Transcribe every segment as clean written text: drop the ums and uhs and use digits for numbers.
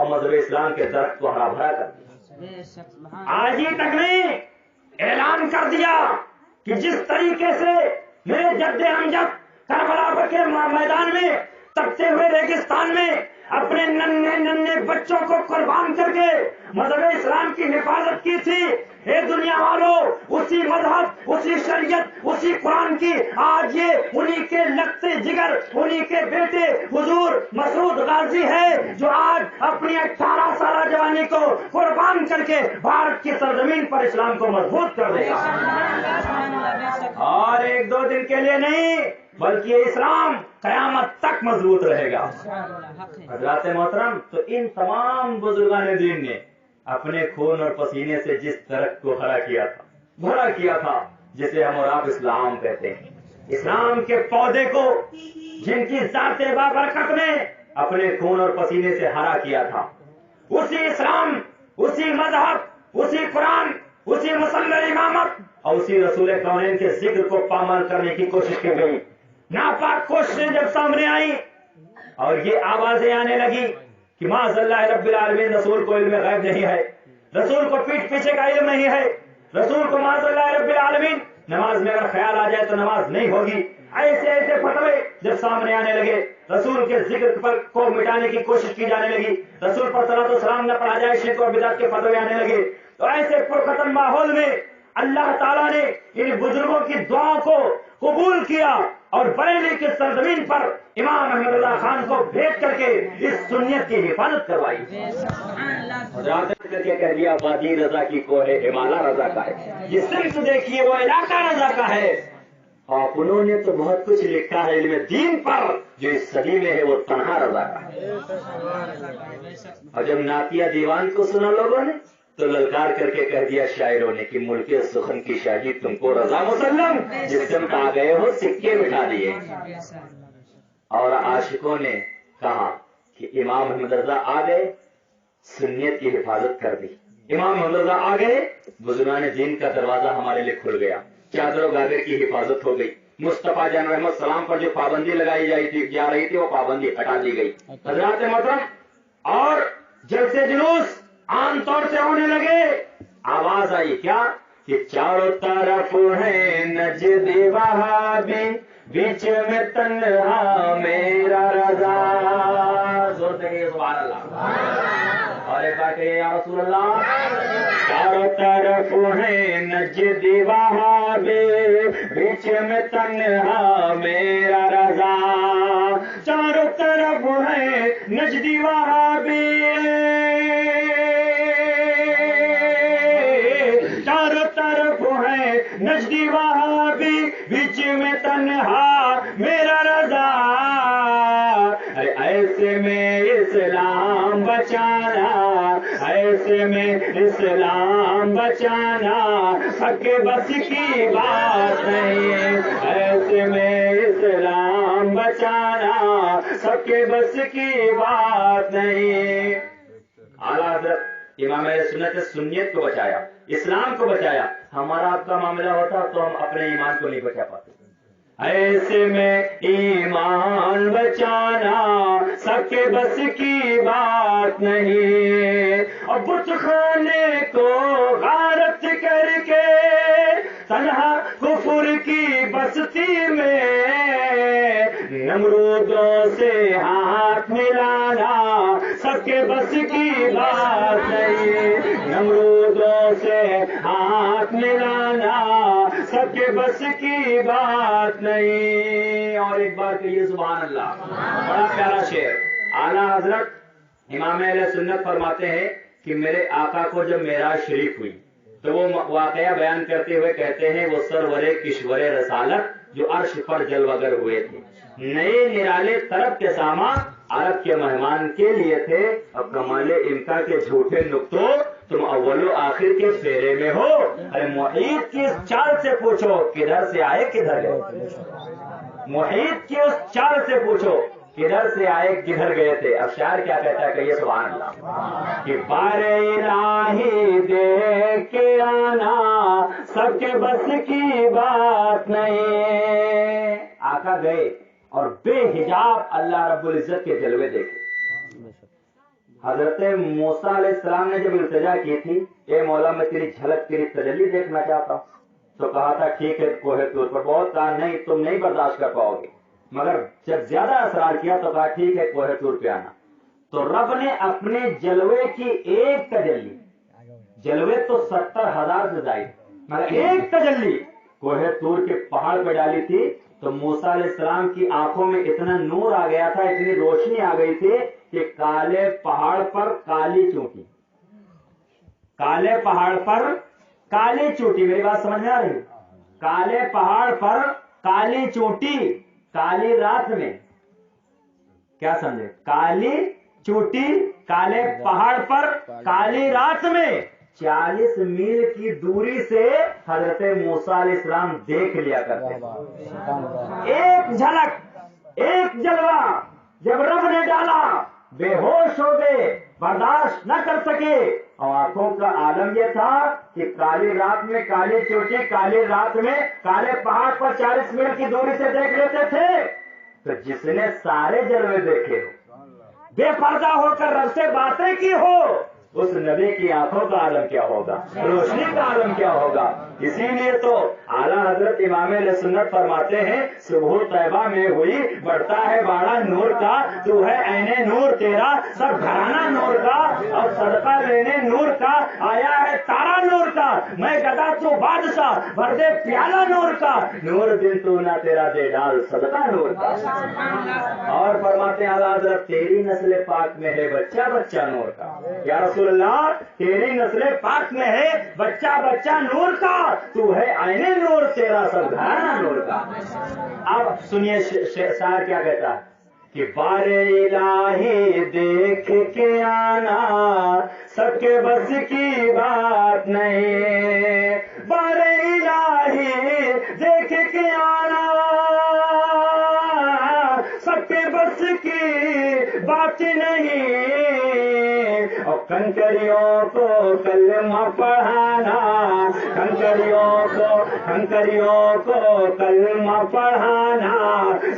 اور مذہب اسلام کے درخت کو ہرا بھرا کر دیا. آج ہی تک نہیں اعلان کر دیا کہ جس طریقے سے میرے جد امجد کربلا کے میدان میں تپتے ہوئے ریگستان میں اپنے ننھے ننھے بچوں کو قربان کر کے مذہب اسلام کی حفاظت کی تھی، اے دنیا والوں اسی مذہب، اسی شریعت، اسی قرآن کی آج یہ انہی کے لگتے جگر، انہی کے بیٹے حضور مسعود غازی ہے جو آج اپنی 18 سالہ جوانی کو قربان کر کے بھارت کی سرزمین پر اسلام کو مضبوط کر دے گا. اور ایک دو دن کے لیے نہیں بلکہ یہ اسلام قیامت تک مضبوط رہے گا. حضرات محترم، تو ان تمام بزرگان دین نے اپنے خون اور پسینے سے جس درخت کو ہرا کیا تھا، بھرا کیا تھا، جسے ہم اور آپ اسلام کہتے ہیں، اسلام کے پودے کو جن کی ذات بابرکت نے اپنے خون اور پسینے سے ہرا کیا تھا، اسی اسلام، اسی مذہب، اسی قرآن، اسی مسلح امامت اور اسی رسول کونین کے ذکر کو پامال کرنے کی کوشش کی گئی. ناپاک کوششیں جب سامنے آئی اور یہ آوازیں آنے لگی کہ معاذ اللہ رب العالمین رسول کو علم غیب نہیں ہے، رسول کو پیٹھ پیچھے کا علم نہیں ہے، رسول کو معاذ اللہ رب العالمین نماز میں اگر خیال آ جائے تو نماز نہیں ہوگی، ایسے ایسے فتوے جب سامنے آنے لگے، رسول کے ذکر پر کو مٹانے کی کوشش کی جانے لگی، رسول پر صلاۃ والسلام نہ پڑھا جائے، شرک اور بدعت کے فتوے آنے لگے، تو ایسے پرختم ماحول میں اللہ تعالیٰ نے ان بزرگوں کی دعاؤں کو قبول کیا اور بریلی کی سرزمین پر امام احمد اللہ خان کو بھیج کر کے اس سنت کی حفاظت کروائی. کر کے کہہ دیا وادی رضا کی کوہ ہمالا رضا کا ہے، یہ صرف دیکھیے وہ علاقہ رضا کا ہے. اور انہوں نے تو بہت کچھ لکھا ہے علم دین پر جو اس صدی میں ہے وہ تنہا رضا کا ہے. اور جب نعتیہ دیوان کو سنا لوگوں نے تو للکار کر کے کہہ دیا شاعروں نے کہ ملک سخن کی شاہی تم کو رضا مسلم، جس سمت آ گئے ہو سکے بٹھا دیے. اور عاشقوں نے کہا کہ امام احمد رضا آ گئے، سنیت کی حفاظت کر دی. امام احمد رضا آ گئے، بزرگان دین کا دروازہ ہمارے لیے کھل گیا، چادر و گاگر کی حفاظت ہو گئی. مصطفیٰ جان رحمت سلام پر جو پابندی لگائی جا رہی تھی وہ پابندی ہٹا دی گئی. حضرات محترم، اور جلسے جلوس عام طور سے ہونے لگے. آواز آئی کیا کہ چاروں طرف ہے نجدی وہابی، بیچ میں تنہا میرا رضا. زور سے کہیے سبحان اللہ. اور ایک بار کہیے یا رسول اللہ. چاروں طرف ہے نجدی وہابی، بیچ میں تنہا میرا رضا. چاروں طرف ہے نجدی وہابی، چاروں طرف ہے نجدی وہابی، بیچ میں تنہا میرا رضا. ایسے میں اسلام بچانا، ایسے میں اسلام بچانا سب کے بس کی بات نہیں، ایسے میں اسلام بچانا سب کے بس کی بات نہیں. اعلیٰ حضرت امام اہل سنت نے سنیت کو بچایا، اسلام کو بچایا. ہمارا آپ کا معاملہ ہوتا تو ہم اپنے ایمان کو نہیں بچا پاتے. ایسے میں ایمان بچانا سب کے بس کی بات نہیں. اور بت خانے کو غارت کر کے تنہا کفر کی بستی میں نمرودوں سے ہاتھ ملانا سب کے بس کی بات نہیں، نمرودوں سے ہاتھ ملانا سب کے بس کی بات نہیں. اور ایک بار کہیے سبحان اللہ. بڑا پیارا شعر. اعلیٰ حضرت امام اہل سنت فرماتے ہیں کہ میرے آقا کو جب معراج شریف ہوئی تو وہ واقعہ بیان کرتے ہوئے کہتے ہیں وہ سرور کشور رسالت جو عرش پر جلوگر ہوئے تھے، نئے نرالے طرف کے ساما عرب کے مہمان کے لیے تھے. اب کمال امکا کے جھوٹے نقطوں تم اول و آخر کے فیرے میں ہو. ارے محیط کی اس چال سے پوچھو کدھر سے آئے کدھر گئے، محیط کی اس چال سے پوچھو کدھر سے آئے کدھر گئے تھے. اب شاعر کیا کہتا ہے کہیے سبحان اللہ. کہ بار الہی دیکھ کے آنا سب کے بس کی بات نہیں. آقا گئے اور بے حجاب اللہ رب العزت کے جلوے دیکھے. حضرت موسیٰ علیہ السلام نے جب التجا کی تھی اے مولا میں تیری جھلک تیری تجلی دیکھنا چاہتا ہوں، تو کہا تھا ٹھیک ہے کوہ طور پر، بہت کہا نہیں تم نہیں برداشت کر پاؤ گے، مگر جب زیادہ اصرار کیا تو کہا ٹھیک ہے کوہ طور پہ آنا۔ تو رب نے اپنے جلوے کی ایک تجلی، جلوے تو 70,000 سے زائد، مگر ایک تجلی کوہ طور کے پہاڑ پہ ڈالی تھی تو موسیٰ علیہ السلام کی آنکھوں میں اتنا نور آ گیا تھا، اتنی روشنی آ گئی تھی کہ کالے پہاڑ پر کالی چونٹی، کالے پہاڑ پر کالی چونٹی، میری بات سمجھ میں آ رہی؟ کالے پہاڑ پر کالی چونٹی، کالی رات میں، کیا سمجھے؟ کالی چونٹی کالے پہاڑ پر کالی رات میں 40 میل کی دوری سے حضرت موسیٰ علیہ السلام دیکھ لیا کرتے ہیں۔ ایک جھلک، ایک جلوہ جب رب نے ڈالا بے ہوش ہو گئے، برداشت نہ کر سکے، اور آنکھوں کا عالم یہ تھا کہ کالی رات میں کالی چوٹی، کالی رات میں کالے پہاڑ پر 40 میل کی دوری سے دیکھ لیتے تھے۔ تو جس نے سارے جلوے دیکھے ہو، بے پردہ ہو کر رب سے باتیں کی ہو، اس نبی کی آنکھوں کا عالم کیا ہوگا، روشنی کا عالم کیا ہوگا۔ اسی لیے تو اعلیٰ حضرت امام اہل سنت فرماتے ہیں صبح طیبہ میں ہوئی بڑھتا ہے باڑا نور کا، تو ہے عین نور تیرا سب گھرانہ نور کا، اور صدقہ لینے نور کا آیا ہے تارا نور کا، میں گدا تو بادشاہ بھر دے پیالہ نور کا، نور دل تو نہ تیرا دے ڈال صدقہ نور کا۔ اور فرماتے ہیں اعلیٰ حضرت تیری نسل پاک میں ہے بچہ بچہ نور کا، یا رسول اللہ تیری نسل پاک میں ہے بچہ بچہ نور کا، تو ہے عین نور تیرا سب گھرانہ نور کا۔ اب سنیے شاعر کیا کہتا ہے کہ بار الہی دیکھ کے آنا سب کے بس کی بات نہیں، بار الہی دیکھ کے آنا سب کے بس کی بات نہیں، اور کنکریوں کو کلمہ پڑھانا، کنکریوں کو کلمہ پڑھانا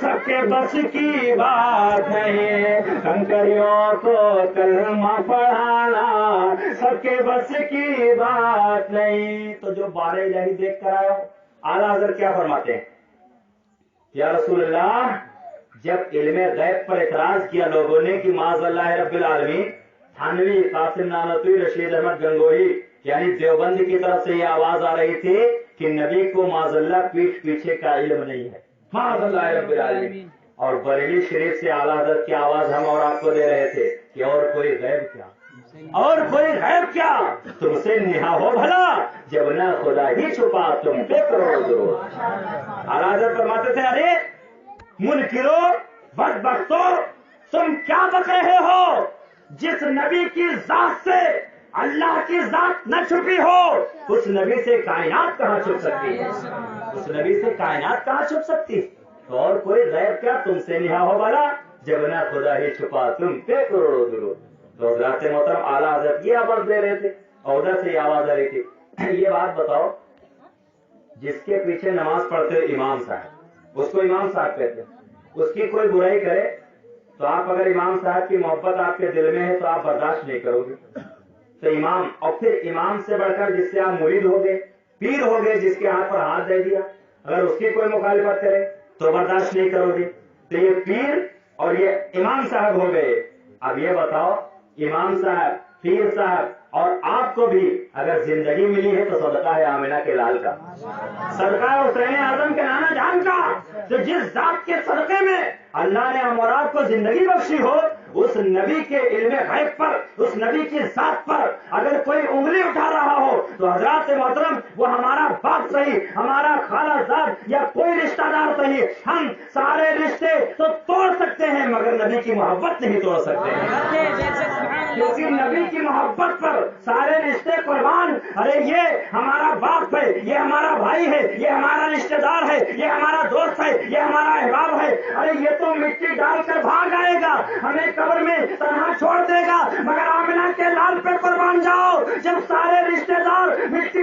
سب کے بس کی بات نہیں، کنکریوں کو کلمہ پڑھانا سب کے بس کی بات نہیں۔ تو جو بار الہی دیکھ کر آیا اعلیٰ حضرت کیا فرماتے ہیں، یا رسول اللہ جب علم غیب پر اعتراض کیا لوگوں نے کہ معاذ اللہ رب العالمین، تھانوی قاسم نانوتوی رشید احمد گنگوہی یعنی دیوبند کی طرف سے یہ آواز آ رہی تھی کہ نبی کو معاذ اللہ پیٹھ پیچھے کا علم نہیں ہے، معاذ اللہ رب العالمین، اور بریلی شریف سے اعلیٰ حضرت کی آواز ہم اور آپ کو دے رہے تھے کہ اور کوئی غیب کیا، اور کوئی غیب کیا، تم سے نہا ہو بھلا جب نہ خدا ہی چھپا تم پہ کروڑ ضرور۔ اعلیٰ حضرت فرماتے تھے ارے منکرو بدبختو تم کیا بک رہے ہو، جس نبی کی ذات سے اللہ کی ذات نہ چھپی ہو اس نبی سے کائنات کہاں چھپ سکتی ہے، اس نبی سے کائنات کہاں چھپ سکتی ہے، تو اور کوئی غیب کیا تم سے نہا ہو بھلا جب نہ خدا ہی چھپا تم پہ کروڑوں ضرور۔ تو حضرات محترم اعلیٰ حضرت یہ آواز دے رہے تھے اور ادھر سے یہ آواز آ رہی تھی۔ یہ بات بتاؤ جس کے پیچھے نماز پڑھتے امام صاحب، اس کو امام صاحب کہتے ہیں، اس کی کوئی برائی کرے تو آپ اگر امام صاحب کی محبت آپ کے دل میں ہے تو آپ برداشت نہیں کرو گے، تو امام، اور پھر امام سے بڑھ کر جس سے آپ مرید ہو گئے، پیر ہو گئے، جس کے ہاتھ پر ہاتھ دے دیا، اگر اس کی کوئی مخالفت کرے تو برداشت نہیں کرو گے، تو یہ پیر اور یہ امام صاحب ہو گئے۔ اب یہ بتاؤ امام صاحب، پیر صاحب اور آپ کو بھی اگر زندگی ملی ہے تو صدقہ ہے آمنہ کے لال کا، صدقہ ہے حسین اعظم کے نانا جان کا، تو جس ذات کے صدقے میں اللہ نے ہم اور آپ کو زندگی بخشی ہو، اس نبی کے علم غیب پر، اس نبی کی ذات پر اگر کوئی انگلی اٹھا رہا ہو تو حضرات محترم وہ ہمارا باپ صحیح، ہمارا خالہ زاد یا کوئی رشتہ دار صحیح، ہم سارے رشتے تو توڑ سکتے ہیں مگر نبی کی محبت نہیں توڑ سکتے ہیں، کیونکہ نبی کی محبت پر سارے رشتے قربان۔ ارے یہ ہمارا باپ ہے، یہ ہمارا بھائی ہے، یہ ہمارا رشتہ دار ہے، یہ ہمارا دوست ہے، یہ ہمارا احباب ہے، ارے یہ تو مٹی ڈال کر بھاگ آئے گا، ہمیں قبر میں تنہا چھوڑ دے گا، مگر آمنہ کے لال پہ قربان جاؤ، جب سارے رشتہ دار مٹی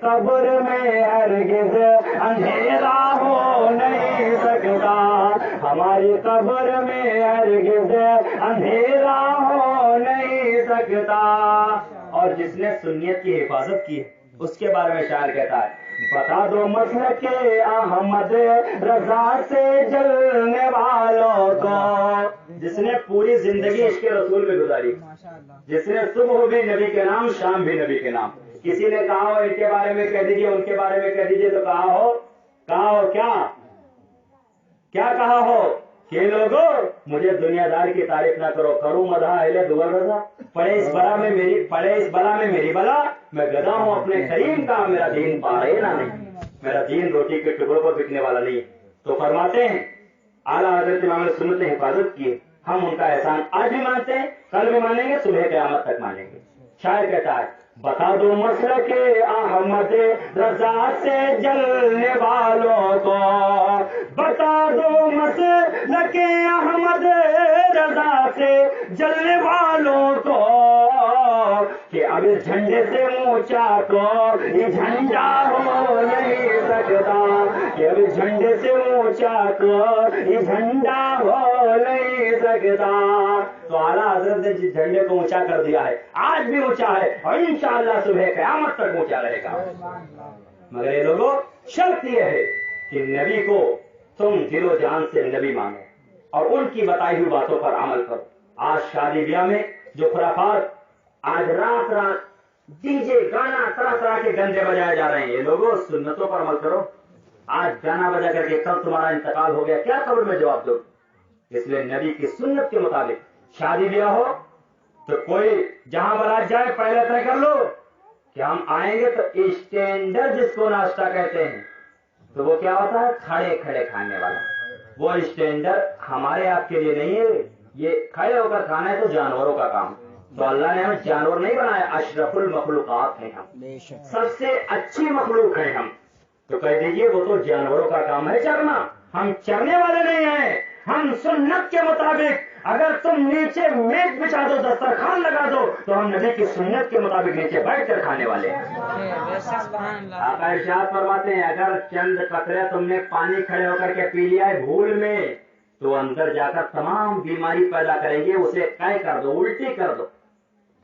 قبر میں ہرگز اندھیرا ہو نہیں سکتا، ہماری قبر میں ہرگز اندھیرا ہو نہیں سکتا۔ اور جس نے سنیت کی حفاظت کی اس کے بارے میں شاعر کہتا ہے، بتا دو مسلک احمد رضا سے جلنے والوں کو، جس نے پوری زندگی عشق رسول میں گزاری، جس نے صبح بھی نبی کے نام شام بھی نبی کے نام۔ کسی نے کہا ہو ان کے بارے میں کہہ دیجئے ان کے بارے میں کہہ دیجئے تو کہا ہو کیا کہا ہو کہ لوگوں مجھے دنیا دار کی تعریف نہ کرو، کروں مدح اہل دول رضا، پڑے اس بلا میں میری بلا، میں گدا ہوں اپنے کریم کا، میرا دین پائے نہ نہیں، میرا دین روٹی کے ٹکڑوں پر بکنے والا نہیں۔ تو فرماتے ہیں اعلیٰ حضرت امام سنت نے حفاظت کی، ہم ان کا احسان آج بھی مانتے ہیں، کل بھی مانیں گے، صبح قیامت تک مانیں گے۔ شاعر کہتا ہے، بتا دو مسلک احمد رضا سے جلنے والوں کو، بتا دو مسلک احمد رضا سے جلنے والوں کو، کہ اب اس جھنڈے سے اونچا تو یہ جھنڈا ہو نہیں سکتا، کہ اب اس جھنڈے سے اونچا تو یہ جھنڈا ہو نہیں سکتا۔ تو اعلیٰ حضرت نے جس جھنڈے کو اونچا کر دیا ہے آج بھی اونچا ہے اور انشاءاللہ صبح قیامت تک اونچا رہے گا۔ مگر یہ لوگوں شرط یہ ہے کہ نبی کو تم دل و جان سے نبی مانو اور ان کی بتائی ہوئی باتوں پر عمل کرو۔ آج شادی بیاہ میں جو خرافات، آج رات ڈی جے گانا طرح طرح کے گندے بجائے جا رہے ہیں، یہ لوگوں سنتوں پر عمل کرو۔ آج گانا بجا کر کے کل تمہارا انتقال ہو گیا، کیا قبر میں جواب دو؟ اس لیے نبی کی سنت کے مطابق شادی بیاہ ہو تو کوئی جہاں بارات جائے پہلے طے کر لو کہ ہم آئیں گے تو اسٹینڈر جس کو ناشتہ کہتے ہیں، تو وہ کیا ہوتا ہے؟ کھڑے کھڑے کھانے والا۔ وہ اسٹینڈر ہمارے آپ کے لیے نہیں ہے، یہ کھڑے ہو کر کھانا ہے تو جانوروں کا کام۔ تو اللہ نے ہمیں جانور نہیں بنایا، اشرف المخلوقات ہیں ہم، سب سے اچھی مخلوق ہیں ہم۔ تو کہہ دیجئے وہ تو جانوروں کا کام ہے چرنا، ہم چرنے والے نہیں ہیں۔ ہم سنت کے مطابق اگر تم نیچے میز بچھا دو، دسترخوان لگا دو، تو ہم نبی کی سنت کے مطابق نیچے بیٹھ کر کھانے والے ہیں۔ آقا ارشاد فرماتے ہیں اگر چند قطرے تم نے پانی کھڑے ہو کر کے پی لیا ہے بھول میں، تو اندر جا کر تمام بیماری پیدا کریں گے، اسے قے کر دو، الٹی کر دو۔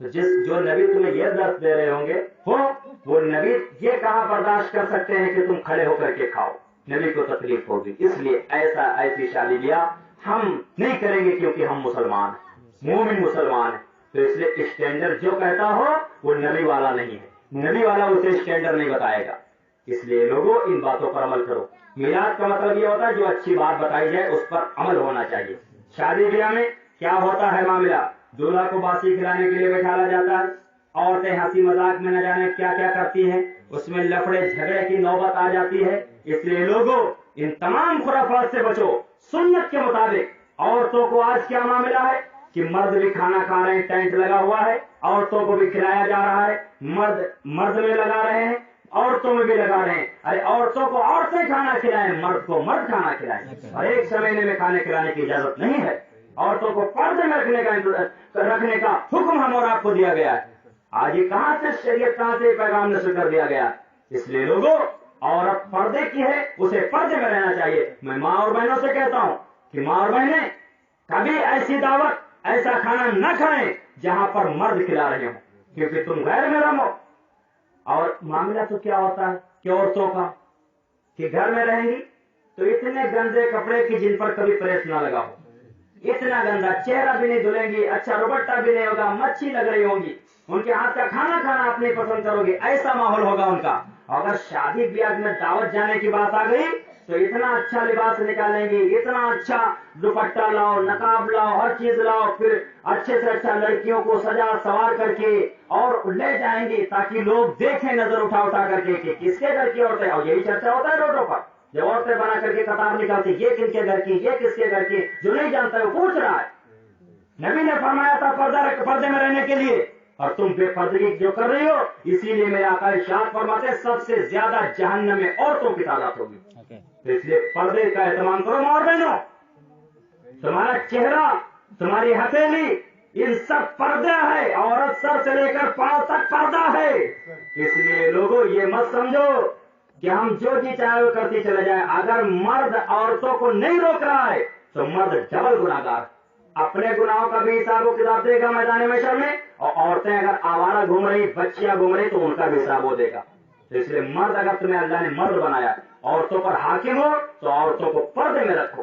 تو جو نبی تمہیں یہ درس دے رہے ہوں گے وہ نبی یہ کہاں برداشت کر سکتے ہیں کہ تم کھڑے ہو کر کے کھاؤ؟ نبی کو تکلیف ہوگی۔ اس لیے ایسی شادی بیاہ ہم نہیں کریں گے، کیونکہ ہم مسلمان ہیں، مومن مسلمان ہیں۔ تو اس لیے اسٹینڈرڈ جو کہتا ہو وہ نبی والا نہیں ہے، نبی والا اسے اسٹینڈرڈ نہیں بتائے گا۔ اس لیے لوگوں ان باتوں پر عمل کرو۔ میلاد کا مطلب یہ ہوتا ہے جو اچھی بات بتائی جائے اس پر عمل ہونا چاہیے۔ شادی بیاہ میں کیا ہوتا ہے معاملہ؟ دولہا کو باسی کھلانے کے لیے بٹھایا جاتا ہے، عورتیں ہنسی مذاق میں نہ جانے کیا کیا کرتی ہیں، اس میں لفڑے جھگڑے کی نوبت آ جاتی ہے۔ اس لیے لوگوں ان تمام خرافات سے بچو۔ سنت کے مطابق عورتوں کو آج کیا معاملہ ہے کہ مرد بھی کھانا کھا رہے ہیں، ٹینٹ لگا ہوا ہے، عورتوں کو بھی کھلایا جا رہا ہے، مرد میں لگا رہے ہیں، عورتوں میں بھی لگا رہے ہیں۔ ارے عورتوں کو عورتیں کھانا کھلائیں، مرد کو مرد کھانا کھلائیں، اور ایک سمے میں کھانے کھلانے کی اجازت نہیں ہے۔ عورتوں کو پردے میں رکھنے کا حکم ہم اور آپ کو دیا گیا ہے۔ آج یہ کہاں سے شریعت، کہاں سے پیغام نشر کر دیا گیا؟ اس لیے لوگوں عورت پردے کی ہے، اسے پردے میں رہنا چاہیے۔ میں ماں اور بہنوں سے کہتا ہوں کہ ماں اور بہنیں کبھی ایسی دعوت، ایسا کھانا نہ کھائیں جہاں پر مرد کھلا رہے ہوں، کیونکہ تم غیر محرم ہو۔ اور معاملہ تو کیا ہوتا ہے کہ عورتوں کا کہ گھر میں رہیں گی تو اتنے گندے کپڑے کی جن پر کبھی پریس نہ لگا ہو، اتنا گندا، چہرہ بھی نہیں دھلیں گی، اچھا دوپٹہ بھی نہیں ہوگا، مچھی لگ رہی ہوگی، ان کے ہاتھ کا کھانا کھانا آپ نہیں پسند کرو گے، ایسا ماحول ہوگا ان کا۔ اگر شادی بیاہ میں دعوت جانے کی بات آ گئی تو اتنا اچھا لباس نکالیں گی، اتنا اچھا دوپٹہ لاؤ، نقاب لاؤ، ہر چیز لاؤ، پھر اچھے سے اچھا لڑکیوں کو سجا سوار کر کے اور لے جائیں گی تاکہ لوگ دیکھیں نظر اٹھا اٹھا کر کے کہ کس کے گھر کی عورتیں۔ اور یہی چرچا ہوتا ہے روڈوں پر، جب عورتیں بنا کر کے قطار نکالتی، یہ کن کے گھر کی، یہ کس کے گھر کی، جو نہیں جانتا ہے وہ پوچھ رہا ہے۔ نبی نے فرمایا تھا پردے میں رہنے کے لیے، اور تم بے پردگی جو کر رہی ہو، اسی لیے میرے آقا ارشاد فرماتے سب سے زیادہ جہنم میں عورتوں کی تعداد ہوگی۔ اس لیے پردے کا اہتمام کرو ماں اور بہنوں، تمہارا چہرہ، تمہاری ہتھیلی، ان سب پردہ ہے، عورت سر سے لے کر پاؤں تک پردہ ہے۔ اس لیے لوگوں یہ مت سمجھو کہ ہم جو جی چاہے وہ کرتے چلے جائیں. اگر مرد عورتوں کو نہیں روک رہا ہے تو مرد ڈبل گناہگار. اپنے گناہوں کا بھی حساب و کتاب دے گا میدان محشر میں, اور عورتیں اگر آوارہ گھوم رہی, بچیاں گھوم رہی, تو ان کا بھی حساب وہ دے گا. تو اس لیے مرد, اگر تمہیں اللہ نے مرد بنایا, عورتوں پر حاکم ہو, تو عورتوں کو پردے میں رکھو,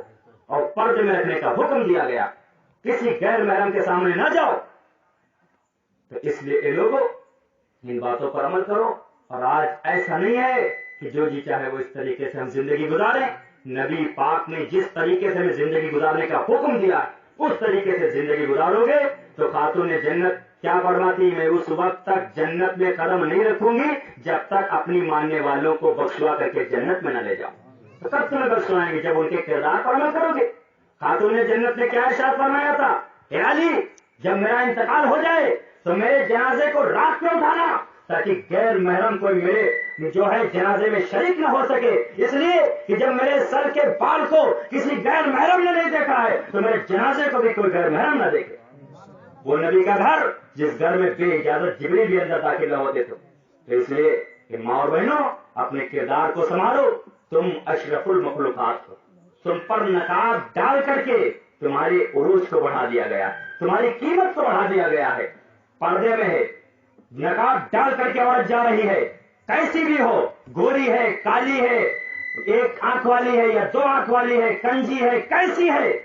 اور پردے میں رکھنے کا حکم دیا گیا, کسی غیر محرم کے سامنے نہ جاؤ. تو اس لیے اے لوگوں ان باتوں پر عمل کرو. اور آج ایسا نہیں ہے کہ جو جی چاہے وہ اس طریقے سے ہم زندگی گزاریں. نبی پاک نے جس طریقے سے ہمیں زندگی گزارنے کا حکم دیا اس طریقے سے زندگی گزارو گے تو خاتون جنت کیا فرماتی, میں اس وقت تک جنت میں قدم نہیں رکھوں گی جب تک اپنی ماننے والوں کو بخشوا کر کے جنت میں نہ لے جاؤں. تو کب تمہیں بخشوائیں گے؟ جب ان کے کردار پر عمل کرو گے. خاتون جنت نے کیا ارشاد فرمایا تھا, اے علی جب میرا انتقال ہو جائے تو میرے جنازے کو رات میں اٹھانا تاکہ غیر محرم کوئی میرے جو ہے جنازے میں شریک نہ ہو سکے. اس لیے کہ جب میرے سر کے بال کو کسی غیر محرم نے نہیں دیکھا ہے تو میرے جنازے کو بھی کوئی غیر محرم نہ دیکھے. وہ نبی کا گھر جس گھر میں بے اجازت جبریل بھی اندر داخل نہ ہوتے تھے. تو اس لیے کہ ماں اور بہنوں اپنے کردار کو سنبھالو. تم اشرف المخلوقات ہو, تم پر نقاب ڈال کر کے تمہاری عروج کو بڑھا دیا گیا, تمہاری قیمت کو بڑھا دیا گیا ہے. پردے میں ہے, نقاب ڈال کر کے عورت جا رہی ہے, کیسی بھی ہو, گوری ہے, کالی ہے, ایک آنکھ والی ہے یا دو آنکھ والی ہے, کنجی ہے, کیسی ہے,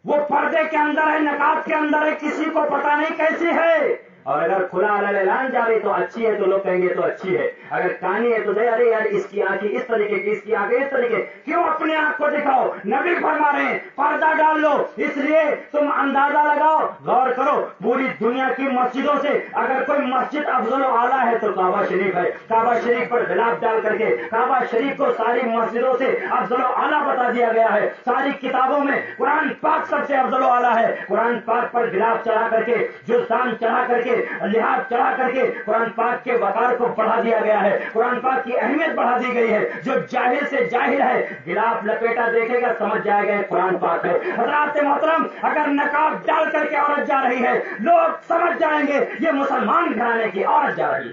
وہ پردے کے اندر ہے, نقاب کے اندر ہے, کسی کو پتا نہیں کیسی ہے. اور اگر کھلا اعلان جا رہی تو اچھی ہے تو لوگ کہیں گے تو اچھی ہے, اگر کانی ہے تو ارے یار اس کی آنکھیں اس طریقے کی, اس کی آنکھیں اس طریقے. کیوں اپنے آنکھ کو دکھاؤ؟ نبی فرما رہے ہیں پردہ ڈال لو. اس لیے تم اندازہ لگاؤ, غور کرو, پوری دنیا کی مسجدوں سے اگر کوئی مسجد افضل و اعلیٰ ہے تو کعبہ شریف ہے. کعبہ شریف پر غلاف ڈال کر کے کعبہ شریف کو ساری مسجدوں سے افضل و اعلیٰ بتا دیا گیا ہے. ساری کتابوں میں قرآن پاک سب سے افضل و اعلیٰ ہے. قرآن پاک پر غلاف چڑھا کر کے, جزدان چڑھا کر کے, لحاظ چڑھا کر کے قرآن پاک کے وقار کو بڑھا دیا گیا ہے. قرآن پاک کی اہمیت بڑھا دی گئی ہے. جو جاہل سے جاہل ہے غلاف لپیٹا دیکھے گا سمجھ جائے گا قرآن پاک ہے. حضرات محترم, اگر نقاب ڈال کر کے عورت جا رہی ہے لوگ سمجھ جائیں گے یہ مسلمان گھرانے کی عورت جا رہی ہے.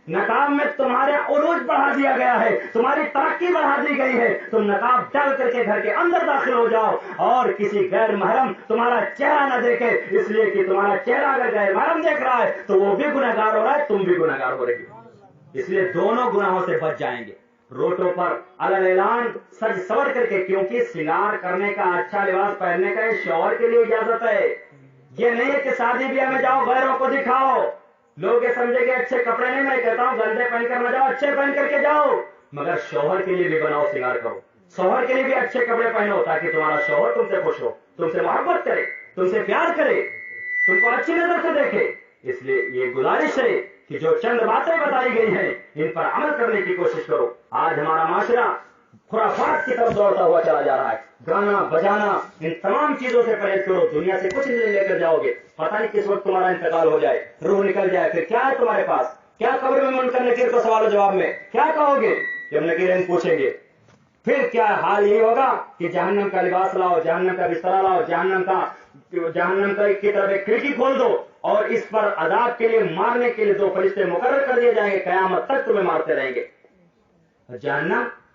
نقاب میں تمہارے عروج بڑھا دیا گیا ہے, تمہاری ترقی بڑھا دی گئی ہے. تم نقاب ڈال کر کے گھر کے اندر داخل ہو جاؤ اور کسی غیر محرم تمہارا چہرہ نہ دیکھے. اس لیے کہ تمہارا چہرہ اگر غیر محرم دیکھ رہا ہے تو وہ بھی گنہگار ہو رہا ہے, تم بھی گنہگار ہو رہی ہو. اس لیے دونوں گناہوں سے بچ جائیں گے. روٹوں پر علل اعلان سج سور کر کے, کیونکہ سنگار کرنے کا, اچھا لباس پہننے کا یہ شوہر کے لیے اجازت ہے. یہ نہیں ہے کہ شادی بیاہ میں جاؤ غیروں کو دکھاؤ. لوگ یہ سمجھے کہ اچھے کپڑے نہیں, میں کہتا ہوں گندے پہن کر نہ جاؤ, اچھے پہن کر کے جاؤ, مگر شوہر کے لیے بھی بناؤ, سنگار کرو. شوہر کے لیے بھی اچھے کپڑے پہنو تاکہ تمہارا شوہر تم سے خوش ہو, تم سے محبت کرے, تم سے پیار کرے, تم کو اچھی نظر سے دیکھے. اس لیے یہ گزارش ہے کہ جو چند باتیں بتائی گئی ہیں ان پر عمل کرنے کی کوشش کرو. آج ہمارا معاشرہ خرافات کی طرف دوڑتا ہوا چلا جا رہا ہے. گانا بجانا ان تمام چیزوں سے پرہیز کرو. دنیا سے کچھ نہیں لے کر جاؤ گے, پتہ نہیں کس وقت تمہارا انتقال ہو جائے, روح نکل جائے, پھر کیا ہے تمہارے پاس؟ کیا قبر میں منکر نکیر کو سوال و جواب میں کیا کہو گے جب نکیرین پوچھیں گے؟ پھر کیا حال یہ ہوگا کہ جہنم کا لباس لاؤ, جہنم کا بستر لاؤ, جہنم کا کی طرف ایک کھڑکی کھول دو اور اس پر عذاب کے لیے, مارنے کے لیے 2 فرشتے مقرر کر دیے جائیں گے, قیامت تک تمہیں مارتے رہیں گے.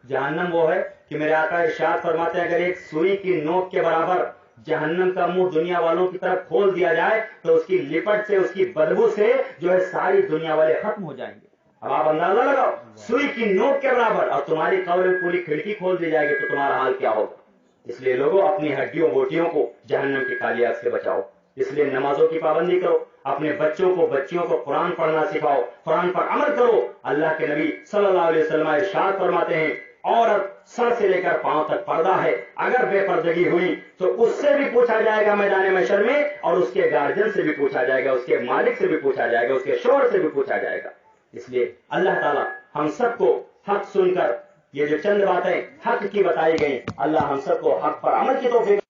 جہنم وہ ہے کہ میرے آقا ارشاد فرماتے ہیں اگر ایک سوئی کی نوک کے برابر جہنم کا منہ دنیا والوں کی طرف کھول دیا جائے تو اس کی لپٹ سے, اس کی بدبو سے جو ہے ساری دنیا والے ختم ہو جائیں گے. اب آپ اندازہ لگاؤ, سوئی کی نوک کے برابر, اور تمہاری قبر میں پوری کھڑکی کھول دی جائے گی تو تمہارا حال کیا ہوگا. اس لیے لوگوں اپنی ہڈیوں بوٹیوں کو جہنم کی کالیات سے بچاؤ. اس لیے نمازوں کی پابندی کرو, اپنے بچیوں کو قرآن پڑھنا سکھاؤ, قرآن پر عمل کرو. اللہ کے نبی صلی اللہ علیہ وسلم ارشاد فرماتے ہیں عورت سر سے لے کر پاؤں تک پردہ ہے, اگر بے پردگی ہوئی تو اس سے بھی پوچھا جائے گا میدان محشر میں, اور اس کے گارجین سے بھی پوچھا جائے گا, اس کے مالک سے بھی پوچھا جائے گا, اس کے شوہر سے بھی پوچھا جائے گا. اس لیے اللہ تعالیٰ ہم سب کو حق سن کر یہ جو چند باتیں حق کی بتائی گئی, اللہ ہم سب کو حق پر عمل کی توفیق